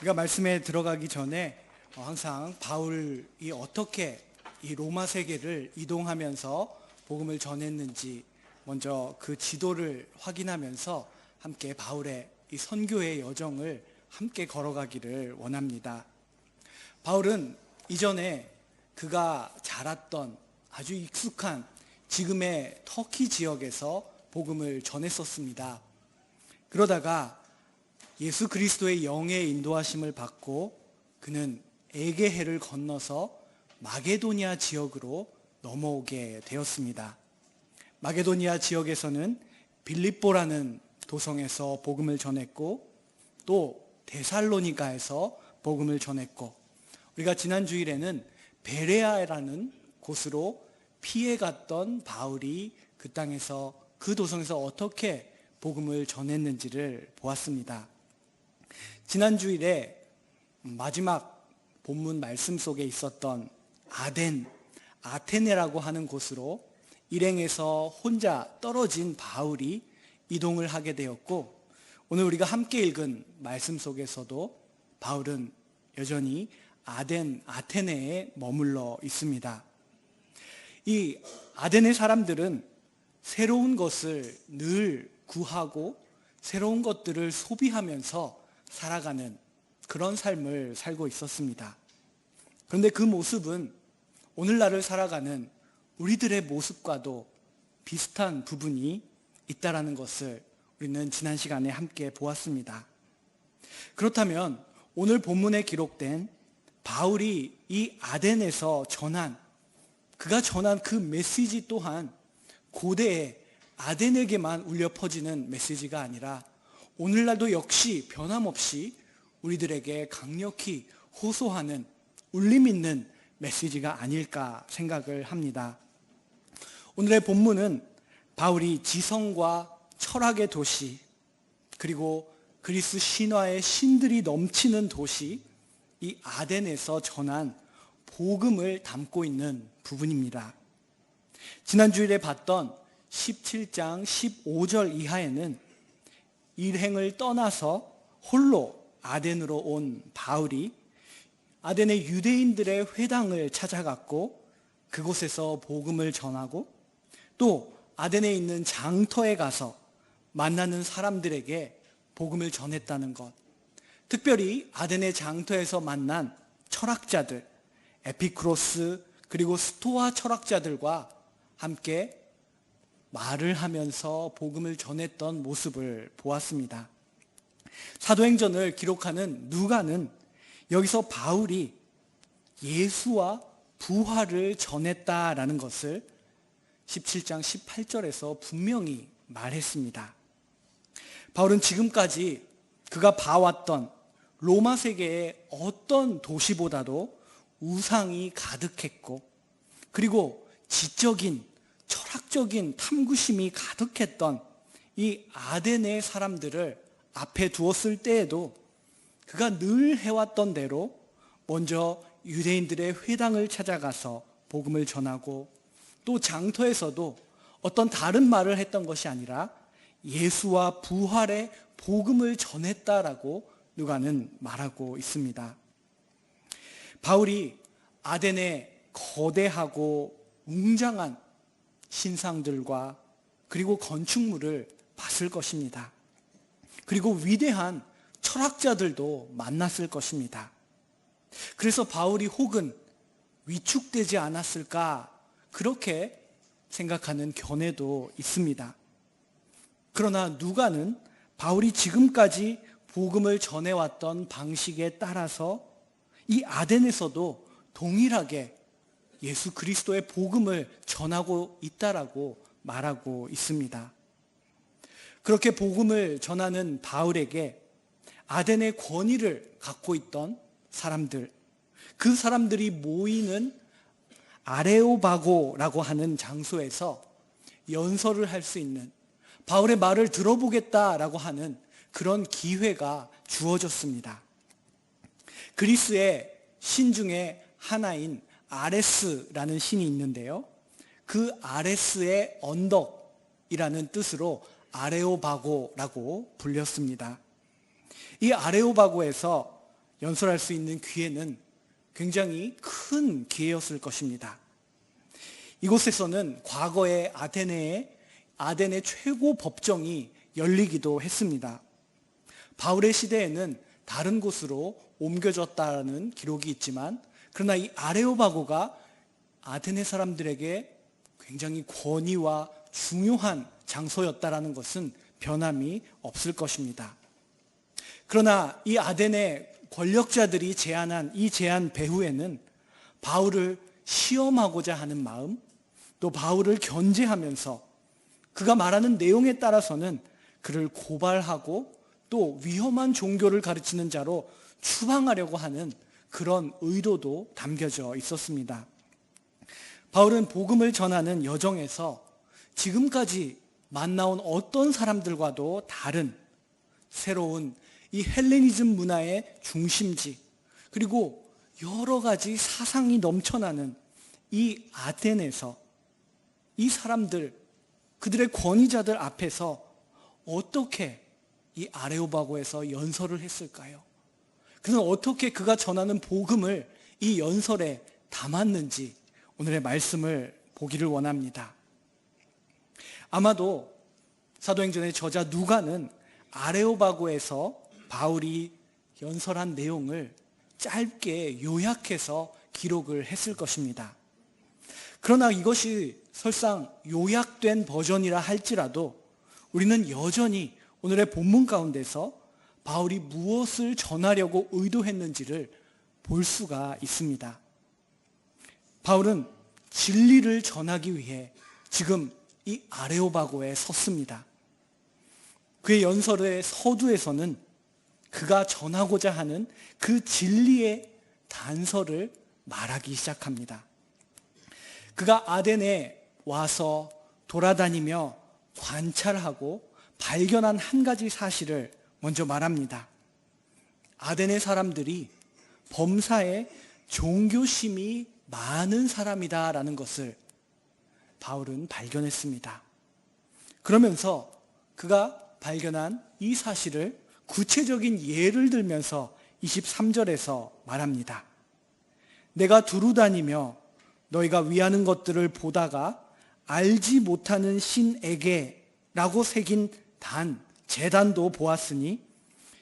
우리가 말씀에 들어가기 전에 항상 바울이 어떻게 이 로마 세계를 이동하면서 복음을 전했는지 먼저 그 지도를 확인하면서 함께 바울의 이 선교의 여정을 함께 걸어가기를 원합니다. 바울은 이전에 그가 자랐던 아주 익숙한 지금의 터키 지역에서 복음을 전했었습니다. 그러다가 예수 그리스도의 영의 인도하심을 받고 그는 에게해를 건너서 마게도니아 지역으로 넘어오게 되었습니다. 마게도니아 지역에서는 빌립보라는 도성에서 복음을 전했고 또 데살로니가에서 복음을 전했고 우리가 지난 주일에는 베레아라는 곳으로 피해갔던 바울이 그 땅에서 그 도성에서 어떻게 복음을 전했는지를 보았습니다. 지난 주일에 마지막 본문 말씀 속에 있었던 아테네라고 하는 곳으로 일행에서 혼자 떨어진 바울이 이동을 하게 되었고 오늘 우리가 함께 읽은 말씀 속에서도 바울은 여전히 아테네에 머물러 있습니다. 이 아테네 사람들은 새로운 것을 늘 구하고 새로운 것들을 소비하면서 살아가는 그런 삶을 살고 있었습니다. 그런데 그 모습은 오늘날을 살아가는 우리들의 모습과도 비슷한 부분이 있다라는 것을 우리는 지난 시간에 함께 보았습니다. 그렇다면 오늘 본문에 기록된 바울이 이 아덴에서 그가 전한 그 메시지 또한 고대의 아덴에게만 울려 퍼지는 메시지가 아니라 오늘날도 역시 변함없이 우리들에게 강력히 호소하는 울림 있는 메시지가 아닐까 생각을 합니다. 오늘의 본문은 바울이 지성과 철학의 도시 그리고 그리스 신화의 신들이 넘치는 도시 이 아덴에서 전한 복음을 담고 있는 부분입니다. 지난 주일에 봤던 17장 15절 이하에는 일행을 떠나서 홀로 아덴으로 온 바울이 아덴의 유대인들의 회당을 찾아갔고 그곳에서 복음을 전하고 또 아덴에 있는 장터에 가서 만나는 사람들에게 복음을 전했다는 것, 특별히 아덴의 장터에서 만난 철학자들 에피쿠로스 그리고 스토아 철학자들과 함께 말을 하면서 복음을 전했던 모습을 보았습니다. 사도행전을 기록하는 누가는 여기서 바울이 예수와 부활을 전했다라는 것을 17장 18절에서 분명히 말했습니다. 바울은 지금까지 그가 봐왔던 로마 세계의 어떤 도시보다도 우상이 가득했고 그리고 지적인 철학적인 탐구심이 가득했던 이 아덴의 사람들을 앞에 두었을 때에도 그가 늘 해왔던 대로 먼저 유대인들의 회당을 찾아가서 복음을 전하고 또 장터에서도 어떤 다른 말을 했던 것이 아니라 예수와 부활의 복음을 전했다라고 누가는 말하고 있습니다. 바울이 아덴의 거대하고 웅장한 신상들과 그리고 건축물을 봤을 것입니다. 그리고 위대한 철학자들도 만났을 것입니다. 그래서 바울이 혹은 위축되지 않았을까 그렇게 생각하는 견해도 있습니다. 그러나 누가는 바울이 지금까지 복음을 전해왔던 방식에 따라서 이 아덴에서도 동일하게 예수 그리스도의 복음을 전하고 있다라고 말하고 있습니다. 그렇게 복음을 전하는 바울에게 아덴의 권위를 갖고 있던 사람들, 그 사람들이 모이는 아레오바고라고 하는 장소에서 연설을 할 수 있는 바울의 말을 들어보겠다라고 하는 그런 기회가 주어졌습니다. 그리스의 신 중에 하나인 아레스라는 신이 있는데요. 그 아레스의 언덕이라는 뜻으로 아레오바고라고 불렸습니다. 이 아레오바고에서 연설할 수 있는 기회는 굉장히 큰 기회였을 것입니다. 이곳에서는 과거에 아덴의 최고 법정이 열리기도 했습니다. 바울의 시대에는 다른 곳으로 옮겨졌다는 기록이 있지만, 그러나 이 아레오바고가 아테네 사람들에게 굉장히 권위와 중요한 장소였다라는 것은 변함이 없을 것입니다. 그러나 이 아덴의 권력자들이 제안한 이 제안 배후에는 바울을 시험하고자 하는 마음, 또 바울을 견제하면서 그가 말하는 내용에 따라서는 그를 고발하고 또 위험한 종교를 가르치는 자로 추방하려고 하는 그런 의도도 담겨져 있었습니다. 바울은 복음을 전하는 여정에서 지금까지 만나온 어떤 사람들과도 다른 새로운 이 헬레니즘 문화의 중심지, 그리고 여러 가지 사상이 넘쳐나는 이 아덴에서 이 사람들, 그들의 권위자들 앞에서 어떻게 이 아레오바고에서 연설을 했을까요? 그는 어떻게 그가 전하는 복음을 이 연설에 담았는지 오늘의 말씀을 보기를 원합니다. 아마도 사도행전의 저자 누가는 아레오바고에서 바울이 연설한 내용을 짧게 요약해서 기록을 했을 것입니다. 그러나 이것이 설상 요약된 버전이라 할지라도 우리는 여전히 오늘의 본문 가운데서 바울이 무엇을 전하려고 의도했는지를 볼 수가 있습니다. 바울은 진리를 전하기 위해 지금 이 아레오바고에 섰습니다. 그의 연설의 서두에서는 그가 전하고자 하는 그 진리의 단서를 말하기 시작합니다. 그가 아덴에 와서 돌아다니며 관찰하고 발견한 한 가지 사실을 먼저 말합니다. 아덴의 사람들이 범사에 종교심이 많은 사람이다라는 것을 바울은 발견했습니다. 그러면서 그가 발견한 이 사실을 구체적인 예를 들면서 23절에서 말합니다. 내가 두루 다니며 너희가 위하는 것들을 보다가 알지 못하는 신에게 라고 새긴 제단도 보았으니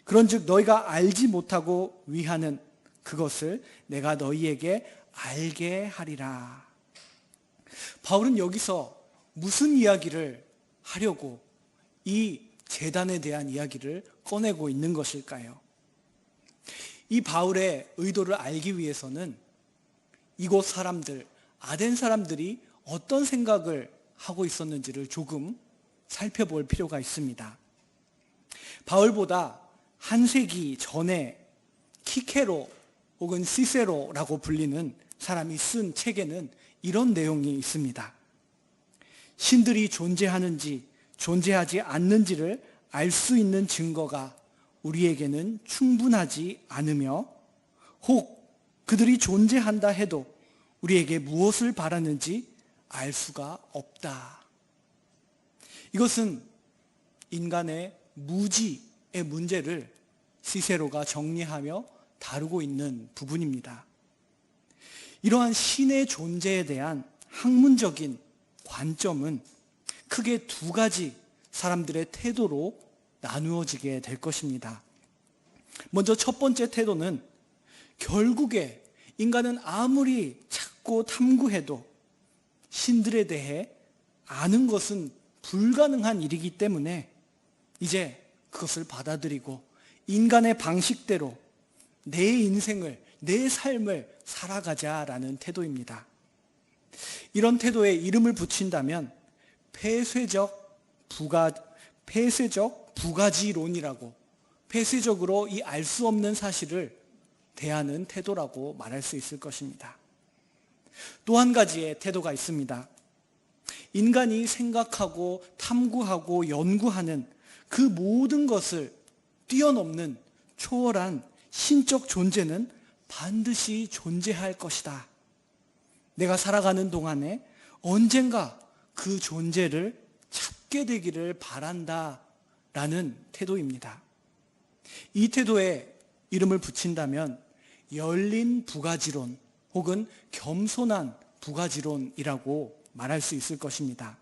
그런즉 너희가 알지 못하고 위하는 그것을 내가 너희에게 알게 하리라. 바울은 여기서 무슨 이야기를 하려고 이 제단에 대한 이야기를 꺼내고 있는 것일까요? 이 바울의 의도를 알기 위해서는 이곳 사람들, 아덴 사람들이 어떤 생각을 하고 있었는지를 조금 살펴볼 필요가 있습니다. 바울보다 한 세기 전에 키케로 혹은 시세로라고 불리는 사람이 쓴 책에는 이런 내용이 있습니다. 신들이 존재하는지 존재하지 않는지를 알 수 있는 증거가 우리에게는 충분하지 않으며 혹 그들이 존재한다 해도 우리에게 무엇을 바라는지 알 수가 없다. 이것은 인간의 무지의 문제를 시세로가 정리하며 다루고 있는 부분입니다. 이러한 신의 존재에 대한 학문적인 관점은 크게 두 가지 사람들의 태도로 나누어지게 될 것입니다. 먼저 첫 번째 태도는 결국에 인간은 아무리 찾고 탐구해도 신들에 대해 아는 것은 불가능한 일이기 때문에 이제 그것을 받아들이고 인간의 방식대로 내 인생을, 내 삶을 살아가자라는 태도입니다. 이런 태도에 이름을 붙인다면 폐쇄적 부가지론이라고, 폐쇄적으로 이 알 수 없는 사실을 대하는 태도라고 말할 수 있을 것입니다. 또 한 가지의 태도가 있습니다. 인간이 생각하고 탐구하고 연구하는 그 모든 것을 뛰어넘는 초월한 신적 존재는 반드시 존재할 것이다. 내가 살아가는 동안에 언젠가 그 존재를 찾게 되기를 바란다 라는 태도입니다. 이 태도에 이름을 붙인다면 열린 부가지론 혹은 겸손한 부가지론이라고 말할 수 있을 것입니다.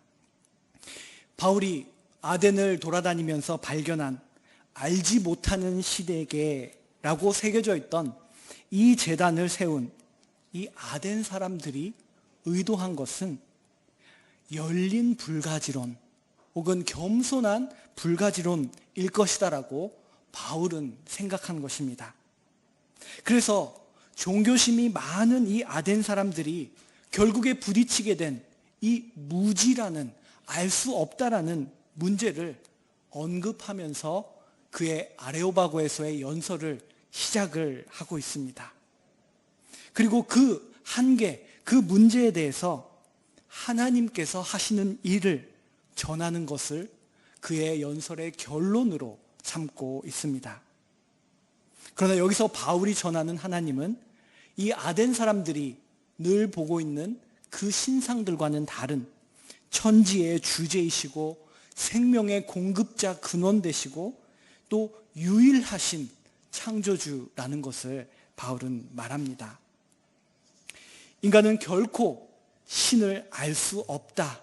바울이 아덴을 돌아다니면서 발견한 알지 못하는 시대계라고 새겨져 있던 이 제단을 세운 이 아덴 사람들이 의도한 것은 열린 불가지론 혹은 겸손한 불가지론일 것이다라고 바울은 생각한 것입니다. 그래서 종교심이 많은 이 아덴 사람들이 결국에 부딪히게 된 이 무지라는, 알 수 없다라는 문제를 언급하면서 그의 아레오바고에서의 연설을 시작을 하고 있습니다. 그리고 그 한계, 그 문제에 대해서 하나님께서 하시는 일을 전하는 것을 그의 연설의 결론으로 삼고 있습니다. 그러나 여기서 바울이 전하는 하나님은 이 아덴 사람들이 늘 보고 있는 그 신상들과는 다른 천지의 주제이시고 생명의 공급자 근원 되시고 또 유일하신 창조주라는 것을 바울은 말합니다. 인간은 결코 신을 알 수 없다.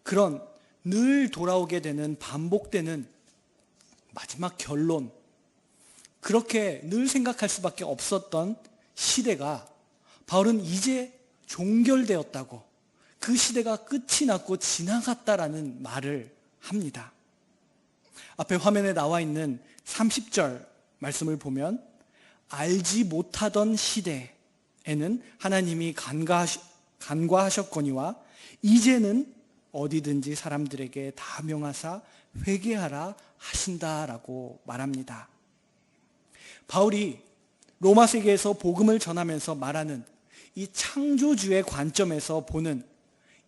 그런 늘 돌아오게 되는 반복되는 마지막 결론, 그렇게 늘 생각할 수밖에 없었던 시대가 바울은 이제 종결되었다고, 그 시대가 끝이 났고 지나갔다라는 말을 합니다. 앞에 화면에 나와 있는 30절 말씀을 보면 알지 못하던 시대에는 하나님이 간과하셨거니와 이제는 어디든지 사람들에게 다 명하사 회개하라 하신다라고 말합니다. 바울이 로마 세계에서 복음을 전하면서 말하는 이 창조주의 관점에서 보는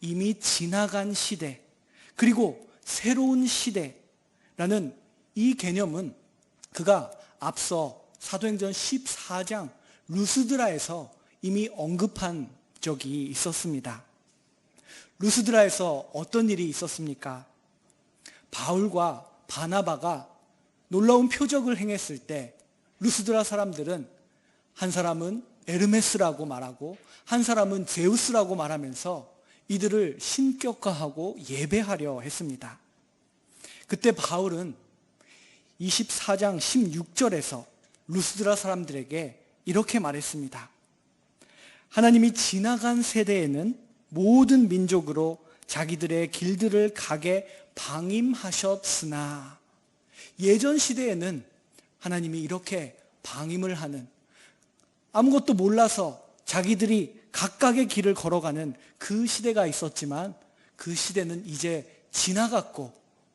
이미 지나간 시대, 그리고 새로운 시대라는 이 개념은 그가 앞서 사도행전 14장 루스드라에서 이미 언급한 적이 있었습니다. 루스드라에서 어떤 일이 있었습니까? 바울과 바나바가 놀라운 표적을 행했을 때 루스드라 사람들은 한 사람은 에르메스라고 말하고 한 사람은 제우스라고 말하면서 이들을 신격화하고 예배하려 했습니다. 그때 바울은 24장 16절에서 루스드라 사람들에게 이렇게 말했습니다. 하나님이 지나간 세대에는 모든 민족으로 자기들의 길들을 가게 방임하셨으나 예전 시대에는 하나님이 이렇게 방임을 하는, 아무것도 몰라서 자기들이 각각의 길을 걸어가는 그 시대가 있었지만 그 시대는 이제 지나갔고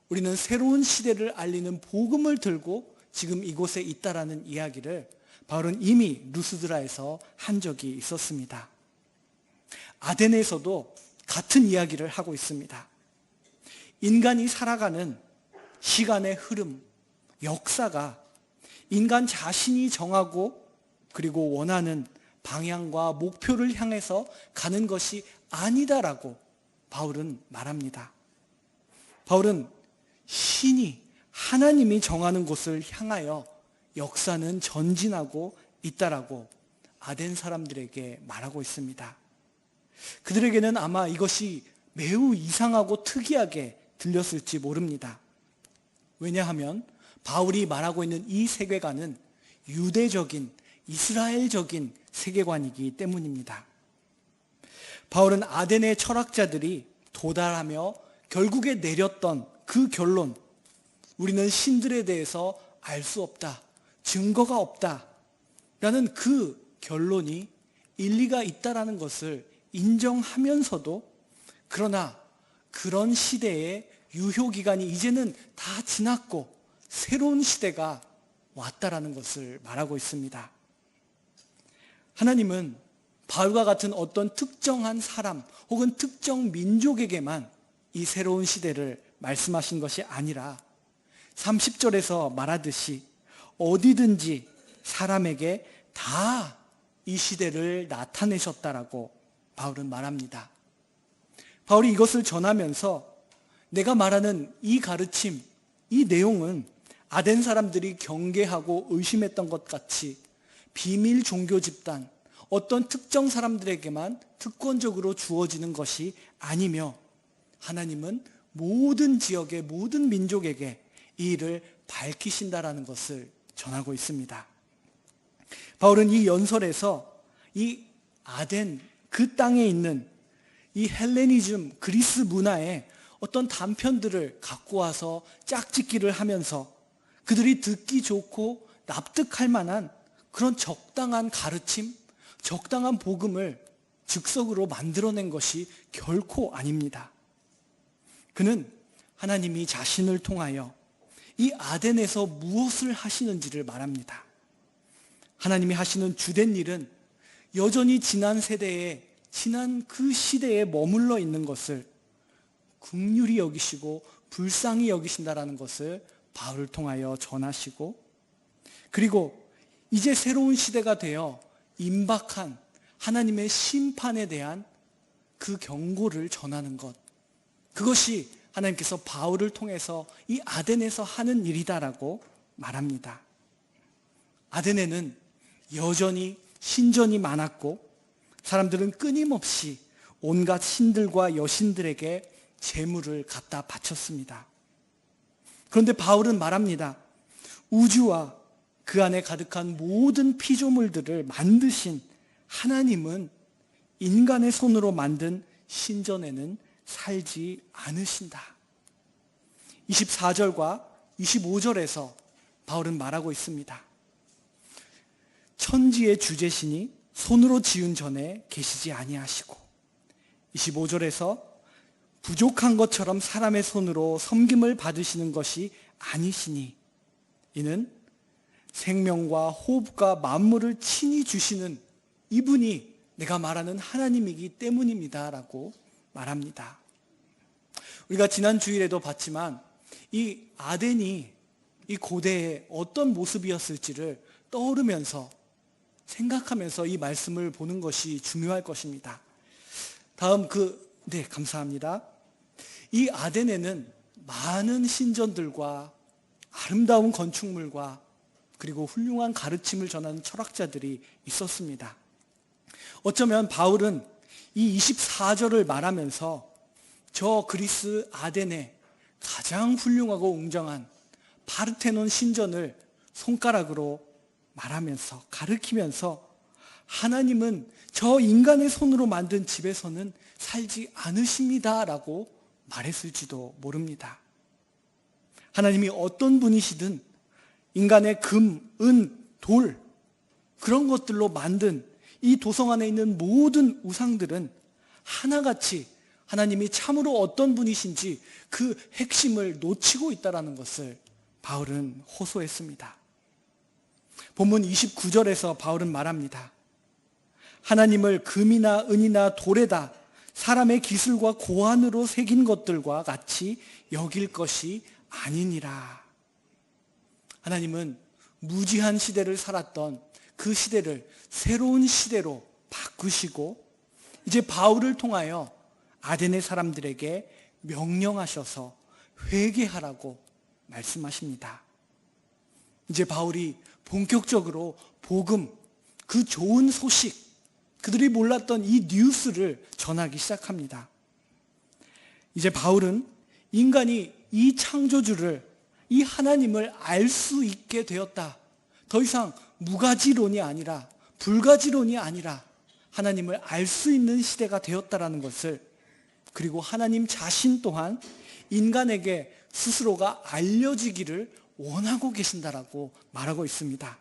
우리는 새로운 시대를 알리는 복음을 들고 지금 이곳에 있다라는 이야기를 바울은 이미 루스드라에서 한 적이 있었습니다. 아덴에서도 같은 이야기를 하고 있습니다. 인간이 살아가는 시간의 흐름, 역사가 인간 자신이 정하고 그리고 원하는 방향과 목표를 향해서 가는 것이 아니다라고 바울은 말합니다. 바울은 신이, 하나님이 정하는 곳을 향하여 역사는 전진하고 있다라고 아덴 사람들에게 말하고 있습니다. 그들에게는 아마 이것이 매우 이상하고 특이하게 들렸을지 모릅니다. 왜냐하면 바울이 말하고 있는 이 세계관은 유대적인, 이스라엘적인 세계관이기 때문입니다. 바울은 아덴의 철학자들이 도달하며 결국에 내렸던 그 결론, 우리는 신들에 대해서 알 수 없다, 증거가 없다 라는 그 결론이 일리가 있다라는 것을 인정하면서도, 그러나 그런 시대의 유효기간이 이제는 다 지났고 새로운 시대가 왔다라는 것을 말하고 있습니다. 하나님은 바울과 같은 어떤 특정한 사람 혹은 특정 민족에게만 이 새로운 시대를 말씀하신 것이 아니라 30절에서 말하듯이 어디든지 사람에게 다 이 시대를 나타내셨다라고 바울은 말합니다. 바울이 이것을 전하면서 내가 말하는 이 가르침, 이 내용은 아덴 사람들이 경계하고 의심했던 것 같이 비밀 종교 집단, 어떤 특정 사람들에게만 특권적으로 주어지는 것이 아니며 하나님은 모든 지역의 모든 민족에게 이 일을 밝히신다라는 것을 전하고 있습니다. 바울은 이 연설에서 이 아덴, 그 땅에 있는 이 헬레니즘, 그리스 문화의 어떤 단편들을 갖고 와서 짝짓기를 하면서 그들이 듣기 좋고 납득할 만한 그런 적당한 가르침, 적당한 복음을 즉석으로 만들어낸 것이 결코 아닙니다. 그는 하나님이 자신을 통하여 이 아덴에서 무엇을 하시는지를 말합니다. 하나님이 하시는 주된 일은 여전히 지난 세대에, 지난 그 시대에 머물러 있는 것을 긍휼히 여기시고 불쌍히 여기신다라는 것을 바울을 통하여 전하시고, 그리고 이제 새로운 시대가 되어 임박한 하나님의 심판에 대한 그 경고를 전하는 것, 그것이 하나님께서 바울을 통해서 이 아덴에서 하는 일이다라고 말합니다. 아덴에는 여전히 신전이 많았고 사람들은 끊임없이 온갖 신들과 여신들에게 제물을 갖다 바쳤습니다. 그런데 바울은 말합니다. 우주와 그 안에 가득한 모든 피조물들을 만드신 하나님은 인간의 손으로 만든 신전에는 살지 않으신다. 24절과 25절에서 바울은 말하고 있습니다. 천지의 주제신이 손으로 지은 전에 계시지 아니하시고, 25절에서 부족한 것처럼 사람의 손으로 섬김을 받으시는 것이 아니시니 이는 생명과 호흡과 만물을 친히 주시는 이분이 내가 말하는 하나님이기 때문입니다 라고 말합니다. 우리가 지난 주일에도 봤지만 이 아덴이 이 고대의 어떤 모습이었을지를 떠오르면서 생각하면서 이 말씀을 보는 것이 중요할 것입니다. 다음 감사합니다. 이 아덴에는 많은 신전들과 아름다운 건축물과 그리고 훌륭한 가르침을 전하는 철학자들이 있었습니다. 어쩌면 바울은 이 24절을 말하면서 저 그리스 아덴의 가장 훌륭하고 웅장한 파르테논 신전을 손가락으로 말하면서 가르치면서 하나님은 저 인간의 손으로 만든 집에서는 살지 않으십니다 라고 말했을지도 모릅니다. 하나님이 어떤 분이시든 인간의 금, 은, 돌 그런 것들로 만든 이 도성 안에 있는 모든 우상들은 하나같이 하나님이 참으로 어떤 분이신지 그 핵심을 놓치고 있다는 것을 바울은 호소했습니다. 본문 29절에서 바울은 말합니다. 하나님을 금이나 은이나 돌에다 사람의 기술과 고안으로 새긴 것들과 같이 여길 것이 아니니라. 하나님은 무지한 시대를 살았던 그 시대를 새로운 시대로 바꾸시고 이제 바울을 통하여 아덴의 사람들에게 명령하셔서 회개하라고 말씀하십니다. 이제 바울이 본격적으로 복음, 그 좋은 소식, 그들이 몰랐던 이 뉴스를 전하기 시작합니다. 이제 바울은 인간이 이 창조주를, 이 하나님을 알 수 있게 되었다. 더 이상 무가지론이 아니라 불가지론이 아니라 하나님을 알 수 있는 시대가 되었다라는 것을, 그리고 하나님 자신 또한 인간에게 스스로가 알려지기를 원하고 계신다라고 말하고 있습니다.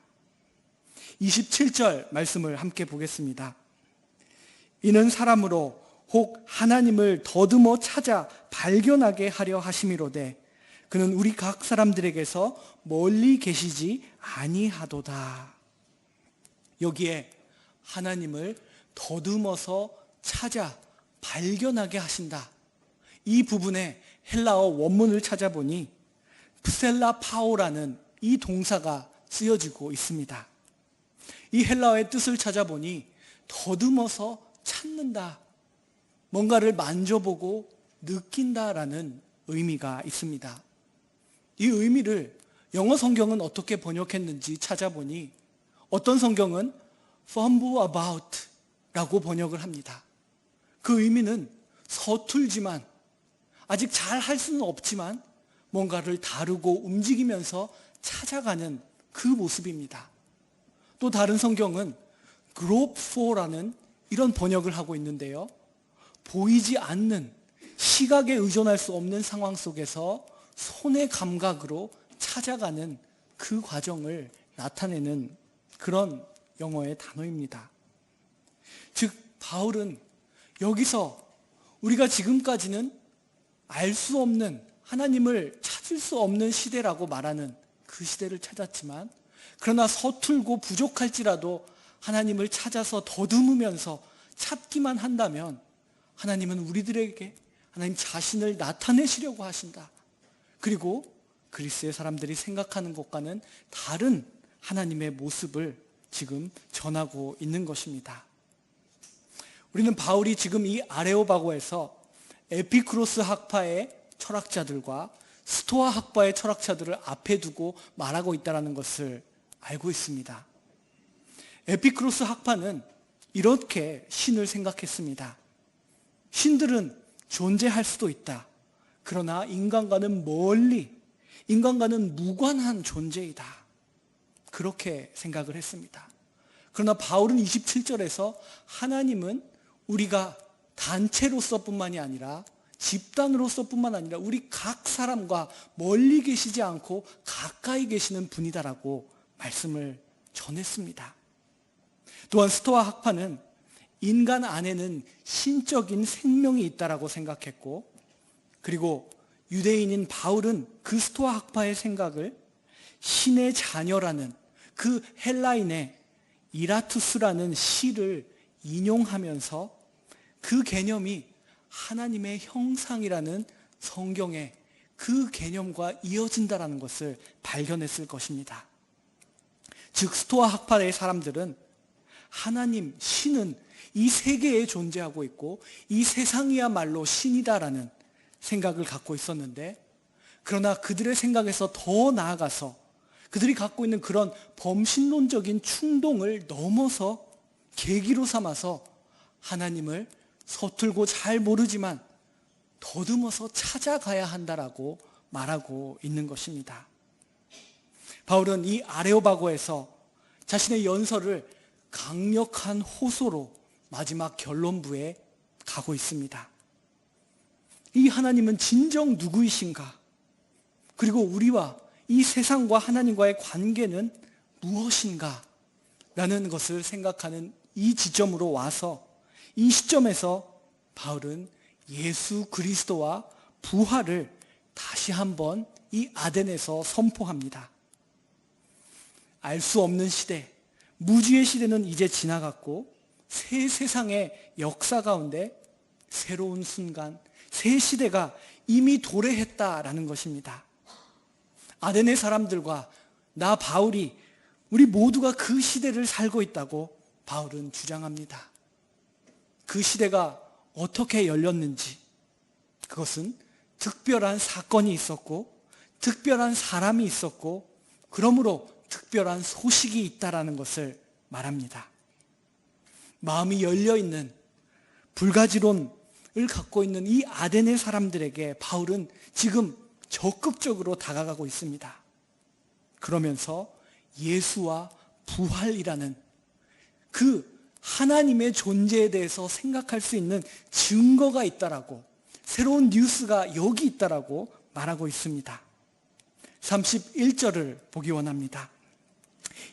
27절 말씀을 함께 보겠습니다. 이는 사람으로 혹 하나님을 더듬어 찾아 발견하게 하려 하심이로되 그는 우리 각 사람들에게서 멀리 계시지 아니하도다. 여기에 하나님을 더듬어서 찾아 발견하게 하신다. 이 부분에 헬라어 원문을 찾아보니 프셀라파오라는 이 동사가 쓰여지고 있습니다. 이 헬라어의 뜻을 찾아보니 더듬어서 찾는다, 뭔가를 만져보고 느낀다라는 의미가 있습니다. 이 의미를 영어 성경은 어떻게 번역했는지 찾아보니 어떤 성경은 fumble about 라고 번역을 합니다. 그 의미는 서툴지만, 아직 잘 할 수는 없지만 뭔가를 다루고 움직이면서 찾아가는 그 모습입니다. 또 다른 성경은 grope for라는 이런 번역을 하고 있는데요. 보이지 않는, 시각에 의존할 수 없는 상황 속에서 손의 감각으로 찾아가는 그 과정을 나타내는 그런 영어의 단어입니다. 즉, 바울은 여기서 우리가 지금까지는 알 수 없는, 하나님을 찾을 수 없는 시대라고 말하는 그 시대를 찾았지만, 그러나 서툴고 부족할지라도 하나님을 찾아서 더듬으면서 찾기만 한다면 하나님은 우리들에게 하나님 자신을 나타내시려고 하신다. 그리고 그리스의 사람들이 생각하는 것과는 다른 하나님의 모습을 지금 전하고 있는 것입니다. 우리는 바울이 지금 이 아레오바고에서 에피쿠로스 학파의 철학자들과 스토아 학파의 철학자들을 앞에 두고 말하고 있다는 것을 알고 있습니다. 에피쿠로스 학파는 이렇게 신을 생각했습니다. 신들은 존재할 수도 있다. 그러나 인간과는 멀리, 인간과는 무관한 존재이다. 그렇게 생각을 했습니다. 그러나 바울은 27절에서 하나님은 우리가 단체로서뿐만이 아니라 집단으로서뿐만 아니라 우리 각 사람과 멀리 계시지 않고 가까이 계시는 분이다라고 말씀을 전했습니다. 또한 스토아 학파는 인간 안에는 신적인 생명이 있다라고 생각했고, 그리고 유대인인 바울은 그 스토아 학파의 생각을 신의 자녀라는 그 헬라인의 이라투스라는 시를 인용하면서 그 개념이 하나님의 형상이라는 성경의 그 개념과 이어진다라는 것을 발견했을 것입니다. 즉, 스토아 학파의 사람들은 하나님, 신은 이 세계에 존재하고 있고 이 세상이야말로 신이다라는 생각을 갖고 있었는데, 그러나 그들의 생각에서 더 나아가서 그들이 갖고 있는 그런 범신론적인 충동을 넘어서 계기로 삼아서 하나님을 서툴고 잘 모르지만 더듬어서 찾아가야 한다라고 말하고 있는 것입니다. 바울은 이 아레오바고에서 자신의 연설을 강력한 호소로 마지막 결론부에 가고 있습니다. 이 하나님은 진정 누구이신가? 그리고 우리와 이 세상과 하나님과의 관계는 무엇인가? 라는 것을 생각하는 이 지점으로 와서, 이 시점에서 바울은 예수 그리스도와 부활을 다시 한번 이 아덴에서 선포합니다. 알 수 없는 시대, 무지의 시대는 이제 지나갔고 새 세상의 역사 가운데 새로운 순간, 새 시대가 이미 도래했다라는 것입니다. 아덴의 사람들과 나 바울이, 우리 모두가 그 시대를 살고 있다고 바울은 주장합니다. 그 시대가 어떻게 열렸는지, 그것은 특별한 사건이 있었고 특별한 사람이 있었고 그러므로 특별한 소식이 있다라는 것을 말합니다. 마음이 열려있는 불가지론을 갖고 있는 이 아덴의 사람들에게 바울은 지금 적극적으로 다가가고 있습니다. 그러면서 예수와 부활이라는 그 하나님의 존재에 대해서 생각할 수 있는 증거가 있다라고, 새로운 뉴스가 여기 있다라고 말하고 있습니다. 31절을 보기 원합니다.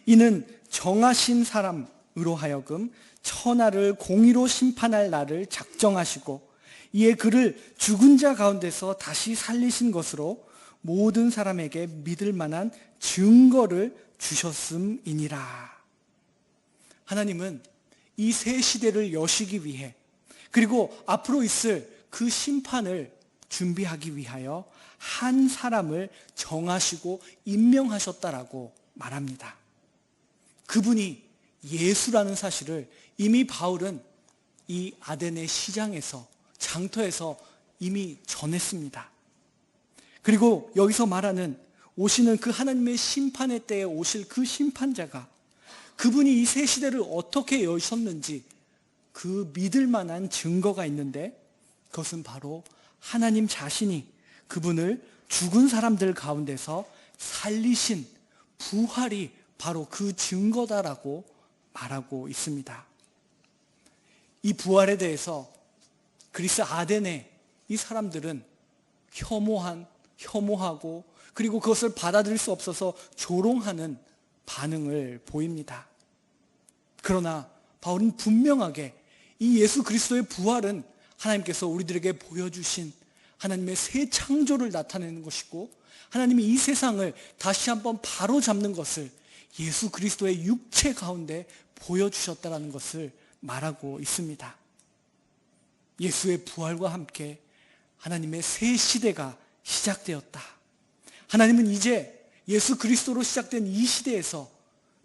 이는 정하신 사람으로 하여금 천하를 공의로 심판할 날을 작정하시고 이에 그를 죽은 자 가운데서 다시 살리신 것으로 모든 사람에게 믿을 만한 증거를 주셨음이니라. 하나님은 이 새 시대를 여시기 위해, 그리고 앞으로 있을 그 심판을 준비하기 위하여 한 사람을 정하시고 임명하셨다라고 말합니다. 그분이 예수라는 사실을 이미 바울은 이 아덴의 시장에서, 장터에서 이미 전했습니다. 그리고 여기서 말하는 오시는 그 하나님의 심판의 때에 오실 그 심판자가, 그분이 이 새 시대를 어떻게 여셨는지 그 믿을 만한 증거가 있는데, 그것은 바로 하나님 자신이 그분을 죽은 사람들 가운데서 살리신 부활이 바로 그 증거다라고 말하고 있습니다. 이 부활에 대해서 그리스 아덴의 이 사람들은 혐오하고 그리고 그것을 받아들일 수 없어서 조롱하는 반응을 보입니다. 그러나 바울은 분명하게 이 예수 그리스도의 부활은 하나님께서 우리들에게 보여주신 하나님의 새 창조를 나타내는 것이고, 하나님이 이 세상을 다시 한번 바로잡는 것을 예수 그리스도의 육체 가운데 보여주셨다는 것을 말하고 있습니다. 예수의 부활과 함께 하나님의 새 시대가 시작되었다. 하나님은 이제 예수 그리스도로 시작된 이 시대에서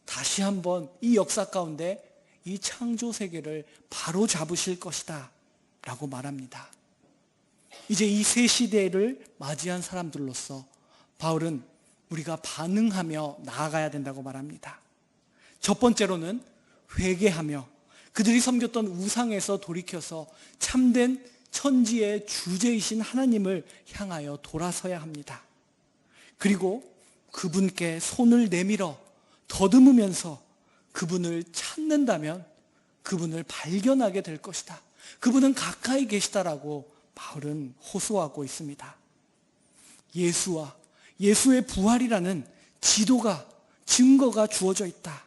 다시 한번 이 역사 가운데 이 창조 세계를 바로잡으실 것이다 라고 말합니다. 이제 이 새 시대를 맞이한 사람들로서 바울은 우리가 반응하며 나아가야 된다고 말합니다. 첫 번째로는 회개하며 그들이 섬겼던 우상에서 돌이켜서 참된 천지의 주제이신 하나님을 향하여 돌아서야 합니다. 그리고 그분께 손을 내밀어 더듬으면서 그분을 찾는다면 그분을 발견하게 될 것이다. 그분은 가까이 계시다라고 바울은 호소하고 있습니다. 예수와 예수의 부활이라는 지도가, 증거가 주어져 있다.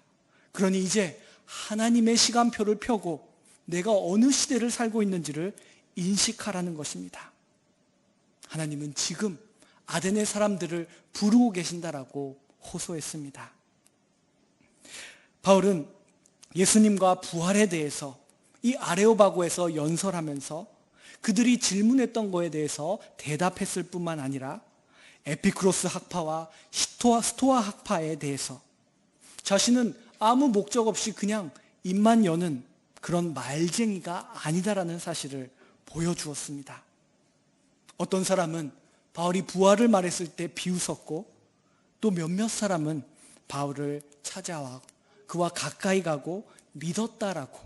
그러니 이제 하나님의 시간표를 펴고 내가 어느 시대를 살고 있는지를 인식하라는 것입니다. 하나님은 지금 아덴의 사람들을 부르고 계신다라고 호소했습니다. 바울은 예수님과 부활에 대해서 이 아레오바고에서 연설하면서 그들이 질문했던 것에 대해서 대답했을 뿐만 아니라 에피쿠로스 학파와 스토아 학파에 대해서 자신은 아무 목적 없이 그냥 입만 여는 그런 말쟁이가 아니다라는 사실을 보여주었습니다. 어떤 사람은 바울이 부활을 말했을 때 비웃었고, 또 몇몇 사람은 바울을 찾아와 그와 가까이 가고 믿었다라고.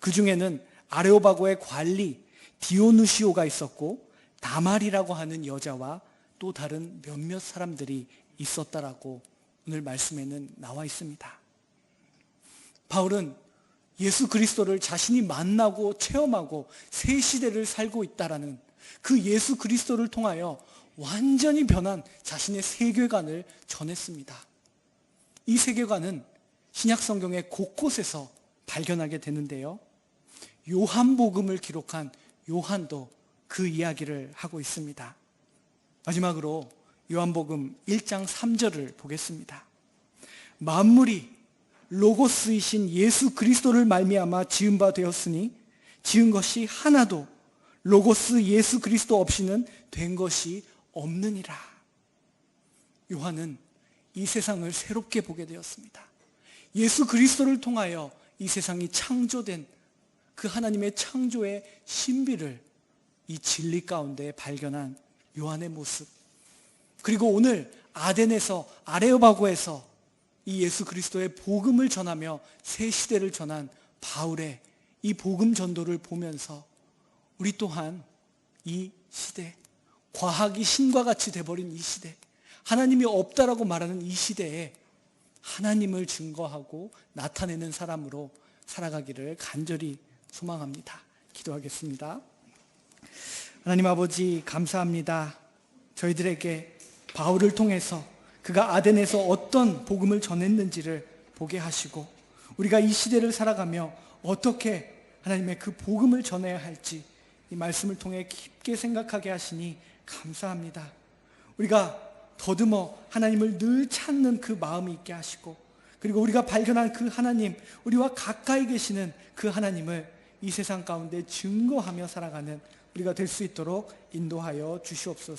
그 중에는 아레오바고의 관리 디오누시오가 있었고, 다말이라고 하는 여자와 또 다른 몇몇 사람들이 있었다라고 오늘 말씀에는 나와 있습니다. 바울은 예수 그리스도를 자신이 만나고 체험하고 새 시대를 살고 있다라는 그 예수 그리스도를 통하여 완전히 변한 자신의 세계관을 전했습니다. 이 세계관은 신약 성경의 곳곳에서 발견하게 되는데요. 요한복음을 기록한 요한도 그 이야기를 하고 있습니다. 마지막으로 요한복음 1장 3절을 보겠습니다. 만물이 로고스이신 예수 그리스도를 말미암아 지은 바 되었으니 지은 것이 하나도 로고스 예수 그리스도 없이는 된 것이 없느니라. 요한은 이 세상을 새롭게 보게 되었습니다. 예수 그리스도를 통하여 이 세상이 창조된 그 하나님의 창조의 신비를 이 진리 가운데 발견한 요한의 모습, 그리고 오늘 아덴에서 아레오바고에서 이 예수 그리스도의 복음을 전하며 새 시대를 전한 바울의 이 복음 전도를 보면서 우리 또한 이 시대, 과학이 신과 같이 돼버린 이 시대, 하나님이 없다라고 말하는 이 시대에 하나님을 증거하고 나타내는 사람으로 살아가기를 간절히 소망합니다. 기도하겠습니다. 하나님 아버지, 감사합니다. 저희들에게 바울을 통해서 그가 아덴에서 어떤 복음을 전했는지를 보게 하시고, 우리가 이 시대를 살아가며 어떻게 하나님의 그 복음을 전해야 할지 이 말씀을 통해 깊게 생각하게 하시니 감사합니다. 우리가 더듬어 하나님을 늘 찾는 그 마음이 있게 하시고, 그리고 우리가 발견한 그 하나님, 우리와 가까이 계시는 그 하나님을 이 세상 가운데 증거하며 살아가는 우리가 될 수 있도록 인도하여 주시옵소서.